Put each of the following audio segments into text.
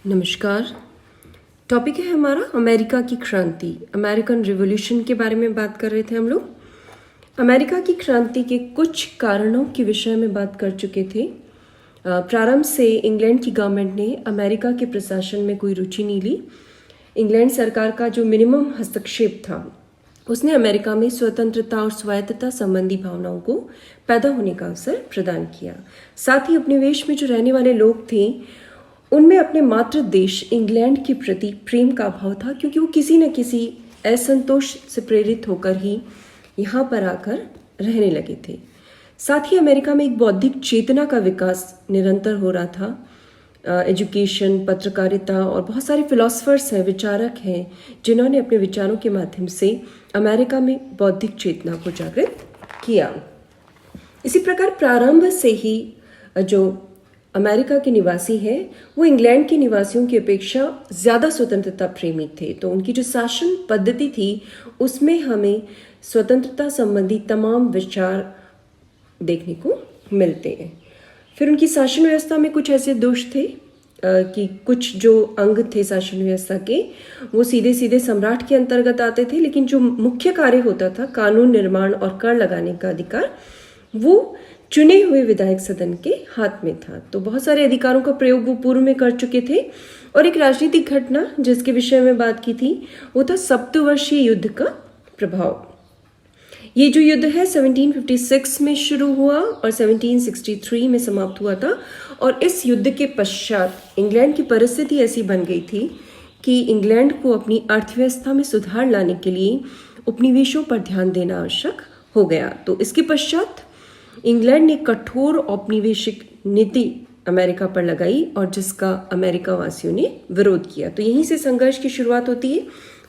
नमस्कार। टॉपिक है हमारा अमेरिका की क्रांति, अमेरिकन रिवॉल्यूशन के बारे में बात कर रहे थे हम लोग। अमेरिका की क्रांति के कुछ कारणों के विषय में बात कर चुके थे। प्रारंभ से इंग्लैंड की गवर्नमेंट ने अमेरिका के प्रशासन में कोई रुचि नहीं ली। इंग्लैंड सरकार का जो मिनिमम हस्तक्षेप था उसने अमेरिका में स्वतंत्रता और स्वायत्तता संबंधी भावनाओं को पैदा होने का अवसर प्रदान किया। साथ ही उपनिवेश में जो रहने वाले लोग थे उनमें अपने मातृ देश इंग्लैंड के प्रति प्रेम का अभाव था, क्योंकि वो किसी न किसी असंतोष से प्रेरित होकर ही यहाँ पर आकर रहने लगे थे। साथ ही अमेरिका में एक बौद्धिक चेतना का विकास निरंतर हो रहा था। एजुकेशन, पत्रकारिता और बहुत सारे फिलोसफर्स हैं, विचारक हैं, जिन्होंने अपने विचारों के माध्यम से अमेरिका में बौद्धिक चेतना को जागृत किया। इसी प्रकार प्रारंभ से ही जो अमेरिका के निवासी हैं वो इंग्लैंड के निवासियों की अपेक्षा ज़्यादा स्वतंत्रता प्रेमी थे। तो उनकी जो शासन पद्धति थी उसमें हमें स्वतंत्रता संबंधी तमाम विचार देखने को मिलते हैं। फिर उनकी शासन व्यवस्था में कुछ ऐसे दोष थे कि कुछ जो अंग थे शासन व्यवस्था के वो सीधे सीधे सम्राट के अंतर्गत आते थे, लेकिन जो मुख्य कार्य होता था कानून निर्माण और कर लगाने का अधिकार वो चुने हुए विधायक सदन के हाथ में था। तो बहुत सारे अधिकारों का प्रयोग वो पूर्व में कर चुके थे। और एक राजनीतिक घटना जिसके विषय में बात की थी वो था सप्तवर्षीय युद्ध का प्रभाव। ये जो युद्ध है 1756 में शुरू हुआ और 1763 में समाप्त हुआ था। और इस युद्ध के पश्चात इंग्लैंड की परिस्थिति ऐसी बन गई थी कि इंग्लैंड को अपनी अर्थव्यवस्था में सुधार लाने के लिए उपनिवेशों पर ध्यान देना आवश्यक हो गया। तो इसके पश्चात इंग्लैंड ने कठोर औपनिवेशिक नीति अमेरिका पर लगाई और जिसका अमेरिका वासियों ने विरोध किया। तो यहीं से संघर्ष की शुरुआत होती है।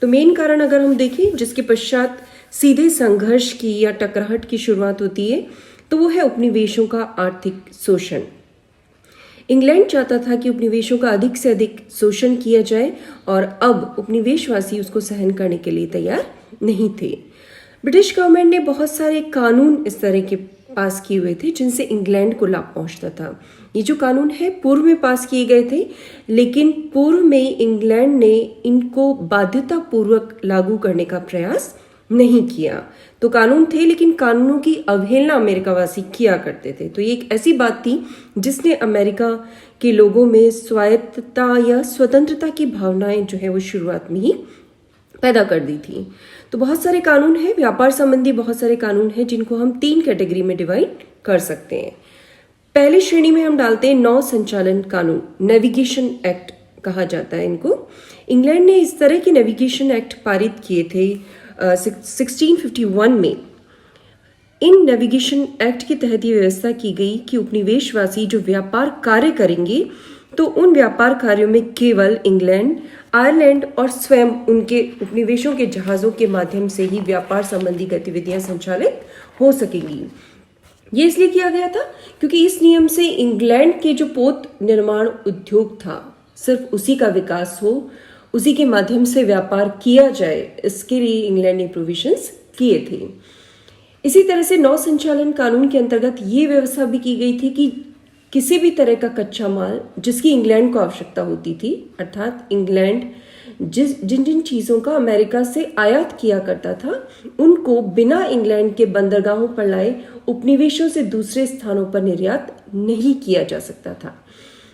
तो मेन कारण अगर हम देखें जिसके पश्चात सीधे संघर्ष की या टकराहट की शुरुआत होती है तो वो है उपनिवेशों का आर्थिक शोषण। इंग्लैंड चाहता था कि उपनिवेशों का अधिक से अधिक शोषण किया जाए और अब उपनिवेशवासी उसको सहन करने के लिए तैयार नहीं थे। ब्रिटिश गवर्नमेंट ने बहुत सारे कानून इस तरह के पास किए हुए थे जिनसे इंग्लैंड को लाभ पहुंचता था। ये जो कानून है पूर्व में पास किए गए थे, लेकिन पूर्व में इंग्लैंड ने इनको बाध्यतापूर्वक लागू करने का प्रयास नहीं किया। तो कानून थे लेकिन कानूनों की अवहेलना अमेरिकावासी किया करते थे। तो ये एक ऐसी बात थी जिसने अमेरिका के लोगों में स्वायत्तता या स्वतंत्रता की भावनाएं जो है वो शुरुआत में ही पैदा कर दी थी। तो बहुत सारे कानून हैं, व्यापार संबंधी बहुत सारे कानून हैं जिनको हम 3 कैटेगरी में डिवाइड कर सकते हैं। पहली श्रेणी में हम डालते हैं नौ संचालन कानून, नेविगेशन एक्ट कहा जाता है इनको। इंग्लैंड ने इस तरह के नेविगेशन एक्ट पारित किए थे 1651 में। इन नेविगेशन एक्ट के तहत ये व्यवस्था की गई कि उपनिवेशवासी जो व्यापार कार्य करेंगे तो उन व्यापार कार्यों में केवल इंग्लैंड, आयरलैंड और स्वयं उनके उपनिवेशों के जहाज़ों के माध्यम से ही व्यापार संबंधी गतिविधियां संचालित हो सकेंगी। ये इसलिए किया गया था क्योंकि इस नियम से इंग्लैंड के जो पोत निर्माण उद्योग था सिर्फ उसी का विकास हो, उसी के माध्यम से व्यापार किया जाए, इसके लिए इंग्लैंड ने प्रोविजंस किए थे। इसी तरह से नौ संचालन कानून के अंतर्गत ये व्यवस्था भी की गई थी कि किसी भी तरह का कच्चा माल जिसकी इंग्लैंड को आवश्यकता होती थी, अर्थात इंग्लैंड जिन जिन चीज़ों का अमेरिका से आयात किया करता था उनको बिना इंग्लैंड के बंदरगाहों पर लाए उपनिवेशों से दूसरे स्थानों पर निर्यात नहीं किया जा सकता था।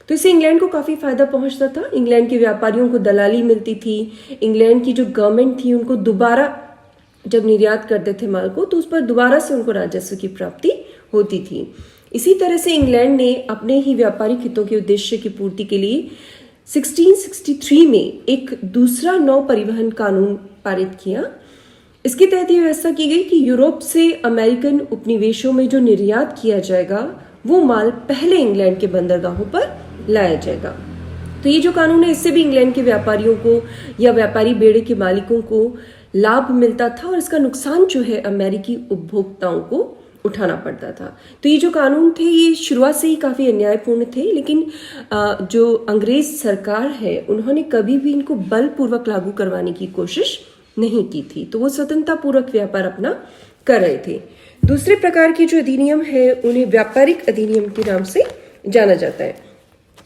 तो इससे इंग्लैंड को काफ़ी फायदा पहुंचता था। इंग्लैंड के व्यापारियों को दलाली मिलती थी। इंग्लैंड की जो गवर्नमेंट थी उनको दोबारा जब निर्यात करते थे माल को तो उस पर दोबारा से उनको राजस्व की प्राप्ति होती थी। इसी तरह से इंग्लैंड ने अपने ही व्यापारिक हितों के उद्देश्य की पूर्ति के लिए 1663 में एक दूसरा नौ परिवहन कानून पारित किया। इसके तहत यह व्यवस्था की गई कि यूरोप से अमेरिकन उपनिवेशों में जो निर्यात किया जाएगा वो माल पहले इंग्लैंड के बंदरगाहों पर लाया जाएगा। तो ये जो कानून है इससे भी इंग्लैंड के व्यापारियों को या व्यापारी बेड़े के मालिकों को लाभ मिलता था और इसका नुकसान जो है अमेरिकी उपभोक्ताओं को उठाना पड़ता था। तो ये जो कानून थे ये शुरुआत से ही काफ़ी अन्यायपूर्ण थे, लेकिन जो अंग्रेज सरकार है उन्होंने कभी भी इनको बलपूर्वक लागू करवाने की कोशिश नहीं की थी। तो वो स्वतंत्रतापूर्वक व्यापार अपना कर रहे थे। दूसरे प्रकार के जो अधिनियम है उन्हें व्यापारिक अधिनियम के नाम से जाना जाता है।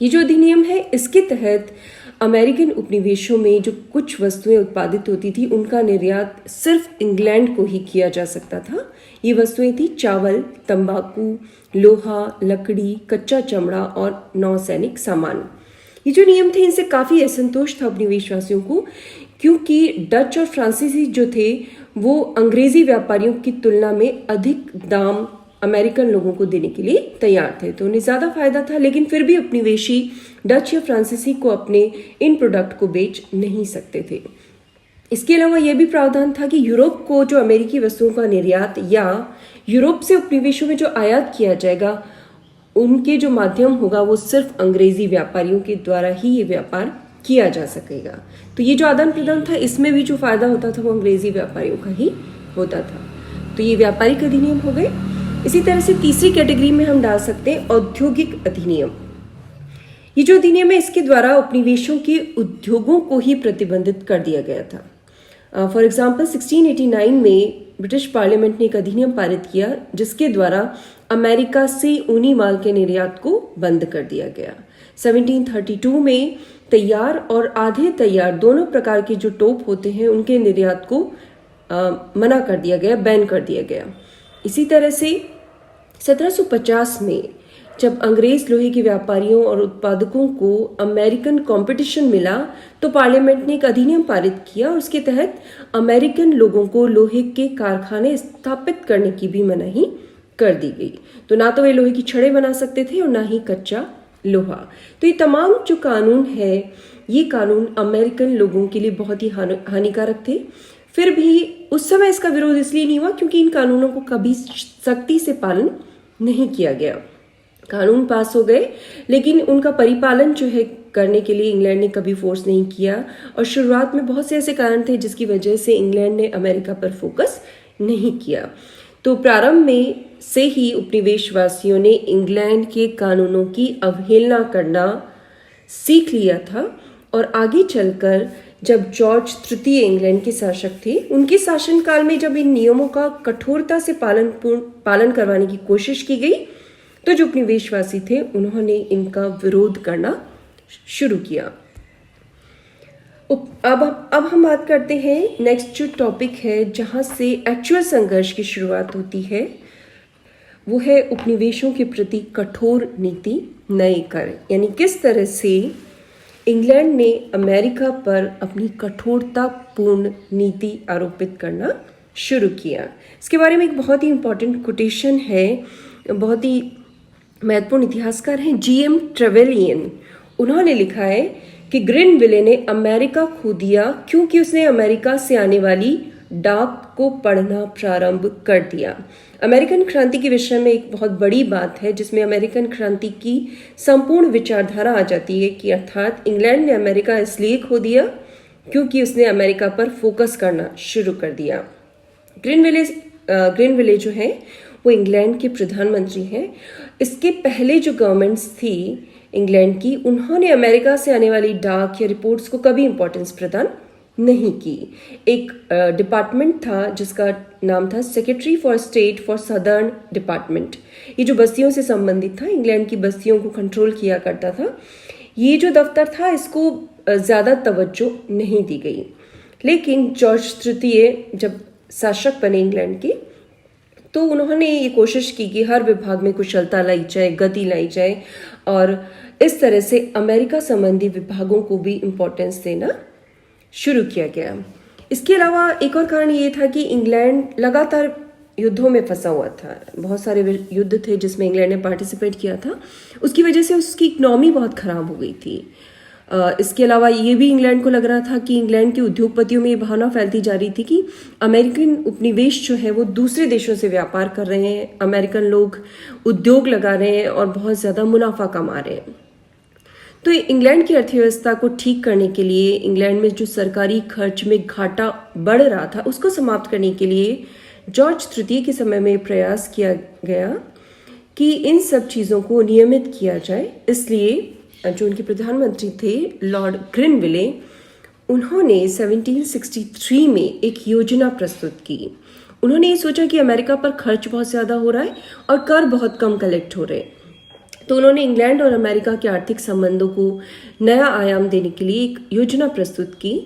ये जो अधिनियम है इसके तहत अमेरिकन उपनिवेशों में जो कुछ वस्तुएं उत्पादित होती थी उनका निर्यात सिर्फ इंग्लैंड को ही किया जा सकता था। ये वस्तुएं थी चावल, तंबाकू, लोहा, लकड़ी, कच्चा चमड़ा और नौसैनिक सामान। ये जो नियम थे इनसे काफ़ी असंतोष था उपनिवेशवासियों को, क्योंकि डच और फ्रांसीसी जो थे वो अंग्रेजी व्यापारियों की तुलना में अधिक दाम अमेरिकन लोगों को देने के लिए तैयार थे, तो उन्हें ज़्यादा फायदा था। लेकिन फिर भी उपनिवेशी डच या फ्रांसीसी को अपने इन प्रोडक्ट को बेच नहीं सकते थे। इसके अलावा यह भी प्रावधान था कि यूरोप को जो अमेरिकी वस्तुओं का निर्यात या यूरोप से उपनिवेशों में जो आयात किया जाएगा उनके जो माध्यम होगा वो सिर्फ अंग्रेजी व्यापारियों के द्वारा ही ये व्यापार किया जा सकेगा। तो ये जो आदान प्रदान था इसमें भी जो फायदा होता था वो अंग्रेजी व्यापारियों का ही होता था। तो ये व्यापारिक अधिनियम हो गए। इसी तरह से तीसरी कैटेगरी में हम डाल सकते हैं औद्योगिक अधिनियम। ये जो अधिनियम है इसके द्वारा उपनिवेशों के उद्योगों को ही प्रतिबंधित कर दिया गया था। फॉर एग्जाम्पल 1689 में ब्रिटिश पार्लियामेंट ने एक अधिनियम पारित किया जिसके द्वारा अमेरिका से ऊनी माल के निर्यात को बंद कर दिया गया। 1732 में तैयार और आधे तैयार दोनों प्रकार के जो टोप होते हैं उनके निर्यात को मना कर दिया गया, बैन कर दिया गया। इसी तरह से 1750 में जब अंग्रेज लोहे के व्यापारियों और उत्पादकों को अमेरिकन कंपटीशन मिला तो पार्लियामेंट ने एक अधिनियम पारित किया और उसके तहत अमेरिकन लोगों को लोहे के कारखाने स्थापित करने की भी मनाही कर दी गई। तो ना तो वे लोहे की छड़ें बना सकते थे और ना ही कच्चा लोहा। तो ये तमाम जो कानून है ये कानून अमेरिकन लोगों के लिए बहुत ही हानिकारक थे। फिर भी उस समय इसका विरोध इसलिए नहीं हुआ क्योंकि इन कानूनों को कभी सख्ती से पालन नहीं किया गया। कानून पास हो गए लेकिन उनका परिपालन जो है करने के लिए इंग्लैंड ने कभी फोर्स नहीं किया और शुरुआत में बहुत से ऐसे कारण थे जिसकी वजह से इंग्लैंड ने अमेरिका पर फोकस नहीं किया। तो प्रारंभ में से ही उपनिवेशवासियों ने इंग्लैंड के कानूनों की अवहेलना करना सीख लिया था और आगे चलकर जब जॉर्ज तृतीय इंग्लैंड के शासक थे उनके शासनकाल में जब इन नियमों का कठोरता से पालन करवाने की कोशिश की गई तो जो उपनिवेशवासी थे उन्होंने इनका विरोध करना शुरू किया। अब हम बात करते हैं नेक्स्ट जो टॉपिक है जहां से एक्चुअल संघर्ष की शुरुआत होती है वो है उपनिवेशों के प्रति कठोर नीति नए कर, यानी किस तरह से इंग्लैंड ने अमेरिका पर अपनी कठोरतापूर्ण नीति आरोपित करना शुरू किया। इसके बारे में एक बहुत ही इंपॉर्टेंट कोटेशन है, बहुत ही महत्वपूर्ण इतिहासकार हैं GM ट्रेवेलियन। उन्होंने लिखा है कि ग्रिनविले ने अमेरिका खो दिया क्योंकि उसने अमेरिका से आने वाली डाक को पढ़ना प्रारंभ कर दिया। अमेरिकन क्रांति के विषय में एक बहुत बड़ी बात है जिसमें अमेरिकन क्रांति की संपूर्ण विचारधारा आ जाती है कि अर्थात इंग्लैंड ने अमेरिका इसलिए खो दिया क्योंकि उसने अमेरिका पर फोकस करना शुरू कर दिया। ग्रिनविले जो है वो इंग्लैंड के प्रधानमंत्री हैं। इसके पहले जो गवर्नमेंट्स थी इंग्लैंड की उन्होंने अमेरिका से आने वाली डाक या रिपोर्ट्स को कभी इंपॉर्टेंस प्रदान नहीं की। एक डिपार्टमेंट था जिसका नाम था secretary for state for southern department. ये जो बस्तियों से संबंधित था, इंग्लैंड की बस्तियों को कंट्रोल किया करता था। ये जो दफ्तर था इसको ज़्यादा तवज्जो नहीं दी गई। लेकिन जॉर्ज तृतीय जब शासक बने इंग्लैंड के तो उन्होंने ये कोशिश की कि हर विभाग में कुशलता लाई जाए, गति लाई जाए और इस तरह से अमेरिका संबंधी विभागों को भी इम्पोर्टेंस देना शुरू किया गया। इसके अलावा एक और कारण ये था कि इंग्लैंड लगातार युद्धों में फंसा हुआ था। बहुत सारे युद्ध थे जिसमें इंग्लैंड ने पार्टिसिपेट किया था, उसकी वजह से उसकी इकनॉमी बहुत खराब हो गई थी। इसके अलावा ये भी इंग्लैंड को लग रहा था कि इंग्लैंड के उद्योगपतियों में ये भावना फैलती जा रही थी कि अमेरिकन उपनिवेश जो है वो दूसरे देशों से व्यापार कर रहे हैं, अमेरिकन लोग उद्योग लगा रहे हैं और बहुत ज़्यादा मुनाफा कमा रहे हैं। तो इंग्लैंड की अर्थव्यवस्था को ठीक करने के लिए, इंग्लैंड में जो सरकारी खर्च में घाटा बढ़ रहा था उसको समाप्त करने के लिए जॉर्ज तृतीय के समय में प्रयास किया गया कि इन सब चीज़ों को नियमित किया जाए। इसलिए जो उनके प्रधानमंत्री थे लॉर्ड ग्रिनविले, उन्होंने 1763 में एक योजना प्रस्तुत की। उन्होंने ये सोचा कि अमेरिका पर खर्च बहुत ज़्यादा हो रहा है और कर बहुत कम कलेक्ट हो रहे हैं। तो उन्होंने इंग्लैंड और अमेरिका के आर्थिक संबंधों को नया आयाम देने के लिए एक योजना प्रस्तुत की।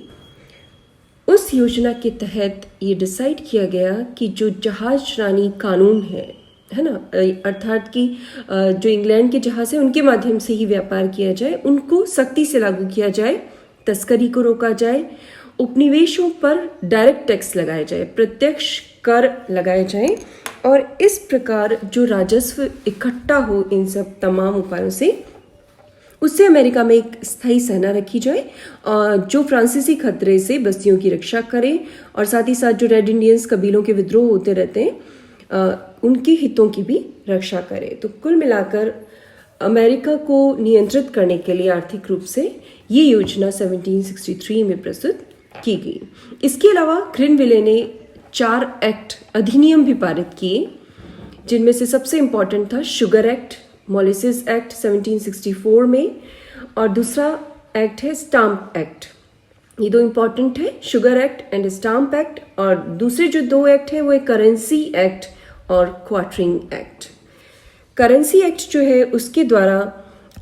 उस योजना के तहत ये डिसाइड किया गया कि जो जहाजरानी कानून है ना, अर्थात कि जो इंग्लैंड के जहाज है उनके माध्यम से ही व्यापार किया जाए, उनको सख्ती से लागू किया जाए, तस्करी को रोका जाए, उपनिवेशों पर डायरेक्ट टैक्स लगाया जाए, प्रत्यक्ष कर लगाए जाए और इस प्रकार जो राजस्व इकट्ठा हो इन सब तमाम उपायों से, उससे अमेरिका में एक स्थायी सेना रखी जाए जो फ्रांसीसी खतरे से बस्तियों की रक्षा करे और साथ ही साथ जो रेड इंडियंस कबीलों के विद्रोह होते रहते हैं उनके हितों की भी रक्षा करे। तो कुल मिलाकर अमेरिका को नियंत्रित करने के लिए आर्थिक रूप से ये योजना 1763 में प्रस्तुत की गई। इसके अलावा ग्रिनविले ने 4 एक्ट अधिनियम भी पारित किए, जिनमें से सबसे इम्पॉर्टेंट था शुगर एक्ट, मॉलिसेस एक्ट 1764 में, और दूसरा एक्ट है स्टाम्प एक्ट। ये 2 इम्पॉर्टेंट है, sugar act and stamp act. और दूसरे जो 2 एक्ट है वो है करेंसी एक्ट और क्वार्टरिंग एक्ट। करेंसी एक्ट जो है उसके द्वारा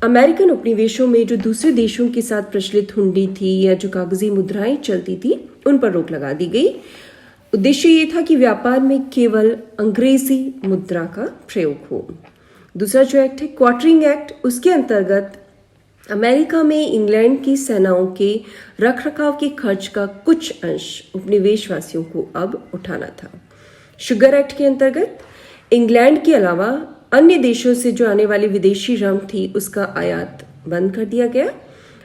अमेरिकन उपनिवेशों में जो दूसरे देशों के साथ प्रचलित हुंडी थी या जो कागजी मुद्राएं चलती थी उन पर रोक लगा दी गई। उद्देश्य ये था कि व्यापार में केवल अंग्रेजी मुद्रा का प्रयोग हो। दूसरा जो एक्ट है क्वार्टरिंग एक्ट, उसके अंतर्गत अमेरिका में इंग्लैंड की सेनाओं के रखरखाव के खर्च का कुछ अंश उपनिवेशवासियों को अब उठाना था। शुगर एक्ट के अंतर्गत इंग्लैंड के अलावा अन्य देशों से जो आने वाली विदेशी रम थी उसका आयात बंद कर दिया गया।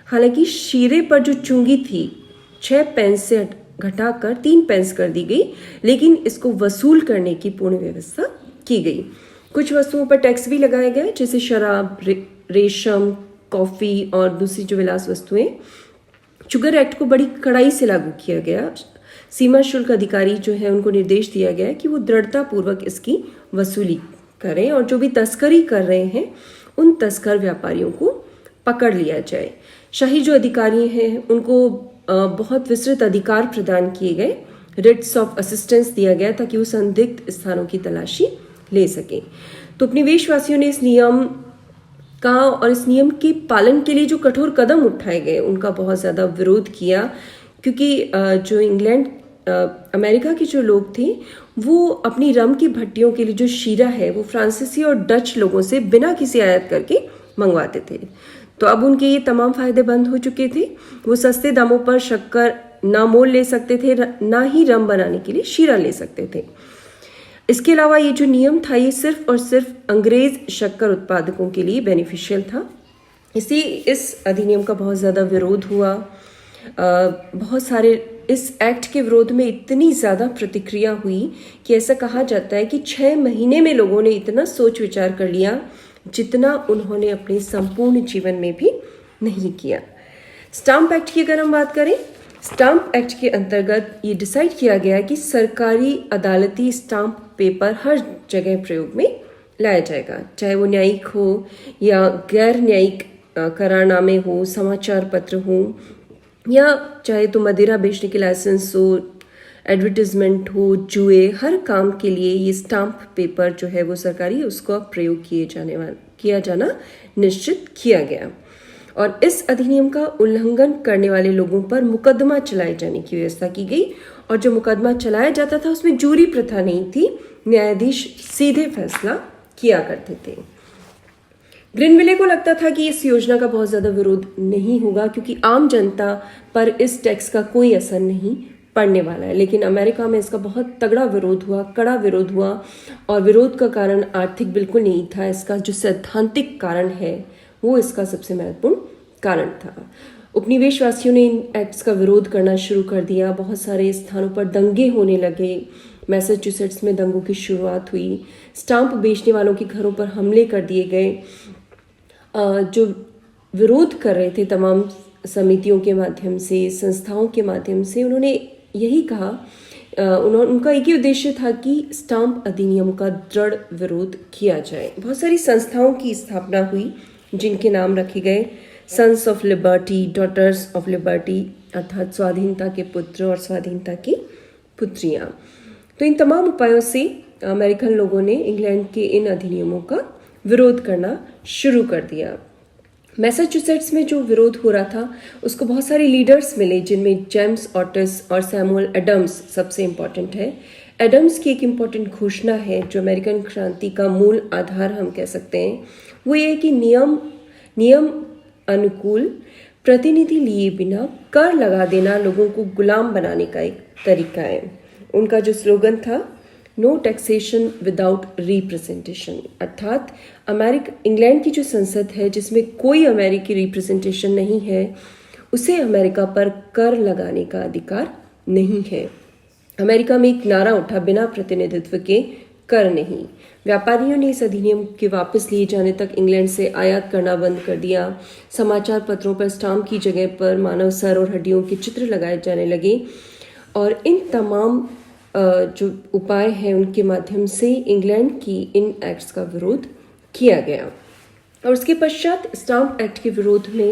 हालांकि शीरे पर जो चुंगी थी 6 पेंस से घटाकर 3 पेंस कर दी गई, लेकिन इसको वसूल करने की पूर्ण व्यवस्था की गई। कुछ वस्तुओं पर टैक्स भी लगाया गया, जैसे शराब, रेशम, कॉफी और दूसरी जो विलास वस्तुएं। शुगर एक्ट को बड़ी कड़ाई से लागू किया गया। सीमा शुल्क अधिकारी जो है उनको निर्देश दिया गया कि वो दृढ़ता पूर्वक इसकी वसूली करें और जो भी तस्करी कर रहे हैं उन तस्कर व्यापारियों को पकड़ लिया जाए। शाही जो अधिकारी हैं उनको बहुत विस्तृत अधिकार प्रदान किए गए, रिट्स ऑफ असिस्टेंस दिया गया ताकि वो संदिग्ध स्थानों की तलाशी ले सकें। तो उपनिवेशवासियों ने इस नियम का और इस नियम के पालन के लिए जो कठोर कदम उठाए गए उनका बहुत ज़्यादा विरोध किया, क्योंकि जो इंग्लैंड अमेरिका के जो लोग थे वो अपनी रम की भट्टियों के लिए जो शीरा है वो फ्रांसीसी और डच लोगों से बिना किसी आयात करके मंगवाते थे। तो अब उनके ये तमाम फायदे बंद हो चुके थे। वो सस्ते दामों पर शक्कर ना मोल ले सकते थे, ना ही रम बनाने के लिए शीरा ले सकते थे। इसके अलावा ये जो नियम था ये सिर्फ और सिर्फ अंग्रेज शक्कर उत्पादकों के लिए बेनिफिशियल था। इस अधिनियम का बहुत ज़्यादा विरोध हुआ। बहुत सारे इस एक्ट के विरोध में इतनी ज़्यादा प्रतिक्रिया हुई कि ऐसा कहा जाता है कि 6 महीने में लोगों ने इतना सोच विचार कर लिया जितना उन्होंने अपने संपूर्ण जीवन में भी नहीं किया। स्टाम्प एक्ट की अगर हम बात करें, स्टाम्प एक्ट के अंतर्गत ये डिसाइड किया गया कि सरकारी अदालती स्टाम्प पेपर हर जगह प्रयोग में लाया जाएगा, चाहे वो न्यायिक हो या गैर न्यायिक करारनामे हो, समाचार पत्र हो, या चाहे तो मदिरा बेचने के लाइसेंस हो, एडवर्टीजमेंट हो, जुए, हर काम के लिए ये स्टाम्प पेपर जो है वो सरकारी उसका प्रयोग किया जाना निश्चित किया गया। और इस अधिनियम का उल्लंघन करने वाले लोगों पर मुकदमा चलाए जाने की व्यवस्था की गई। और जो मुकदमा चलाया जाता था उसमें जूरी प्रथा नहीं थी, न्यायाधीश सीधे फैसला किया करते थे। ग्रिनविले को लगता था कि इस योजना का बहुत ज़्यादा विरोध नहीं होगा क्योंकि आम जनता पर इस टैक्स का कोई असर नहीं पड़ने वाला है, लेकिन अमेरिका में इसका बहुत तगड़ा विरोध हुआ, कड़ा विरोध हुआ। और विरोध का कारण आर्थिक बिल्कुल नहीं था, इसका जो सैद्धांतिक कारण है वो इसका सबसे महत्वपूर्ण कारण था। उपनिवेशवासियों ने इन एक्ट्स का विरोध करना शुरू कर दिया। बहुत सारे स्थानों पर दंगे होने लगे। मैसाचुसेट्स में दंगों की शुरुआत हुई। स्टाम्प बेचने वालों के घरों पर हमले कर दिए गए। जो विरोध कर रहे थे तमाम समितियों के माध्यम से, संस्थाओं के माध्यम से, उन्होंने यही कहा, उनका एक ही उद्देश्य था कि स्टाम्प अधिनियम का दृढ़ विरोध किया जाए। बहुत सारी संस्थाओं की स्थापना हुई जिनके नाम रखे गए sons of liberty, daughters of liberty, अर्थात स्वाधीनता के पुत्र और स्वाधीनता की पुत्रियां। तो इन तमाम उपायों से अमेरिकन लोगों ने इंग्लैंड के इन अधिनियमों का विरोध करना शुरू कर दिया। मैसाचुसेट्स में जो विरोध हो रहा था उसको बहुत सारे लीडर्स मिले, जिनमें जेम्स ऑटिस और सैमुअल एडम्स सबसे इम्पॉर्टेंट है। एडम्स की एक इम्पॉर्टेंट घोषणा है जो अमेरिकन क्रांति का मूल आधार हम कह सकते हैं, वो ये कि नियम अनुकूल प्रतिनिधि लिए बिना कर लगा देना लोगों को गुलाम बनाने का एक तरीका है। उनका जो स्लोगन था, नो टैक्सेशन विदाउट रिप्रेजेंटेशन, अर्थात इंग्लैंड की जो संसद है जिसमें कोई अमेरिकी रिप्रेजेंटेशन नहीं है, उसे अमेरिका पर कर लगाने का अधिकार नहीं है। अमेरिका में एक नारा उठा, बिना प्रतिनिधित्व के कर नहीं। व्यापारियों ने इस अधिनियम के वापस लिए जाने तक इंग्लैंड से आयात करना बंद कर दिया। समाचार पत्रों पर स्टाम्प की जगह पर मानव सर और हड्डियों के चित्र लगाए जाने लगे और इन तमाम जो उपाय हैं उनके माध्यम से इंग्लैंड की इन एक्ट्स का विरोध किया गया। और उसके पश्चात स्टाम्प एक्ट के विरोध में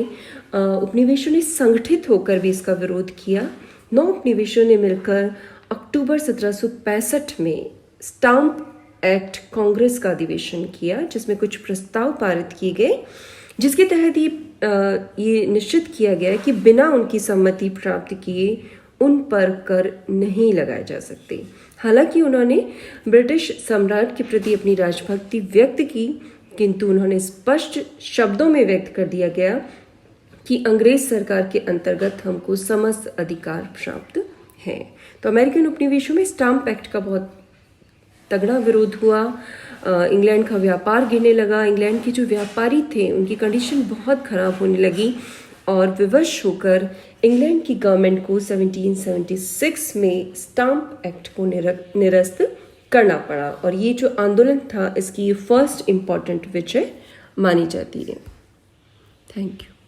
उपनिवेशों ने संगठित होकर भी इसका विरोध किया। 9 उपनिवेशों ने मिलकर अक्टूबर 1765 में स्टाम्प एक्ट कांग्रेस का अधिवेशन किया, जिसमें कुछ प्रस्ताव पारित किए गए, जिसके तहत ये निश्चित किया गया कि बिना उनकी सम्मति प्राप्त किए उन पर कर नहीं लगाए जा सकते। हालांकि उन्होंने ब्रिटिश सम्राट के प्रति अपनी राजभक्ति व्यक्त की, किंतु उन्होंने स्पष्ट शब्दों में व्यक्त कर दिया गया कि अंग्रेज सरकार के अंतर्गत हमको समस्त अधिकार प्राप्त हैं। तो अमेरिकन उपनिवेशों में स्टाम्प एक्ट का बहुत तगड़ा विरोध हुआ। इंग्लैंड का व्यापार गिरने लगा। इंग्लैंड के जो व्यापारी थे उनकी कंडीशन बहुत खराब होने लगी और विवश होकर इंग्लैंड की गवर्नमेंट को 1776 में स्टाम्प एक्ट को निरस्त करना पड़ा। और ये जो आंदोलन था इसकी फर्स्ट इम्पॉर्टेंट विजय मानी जाती है। Thank you.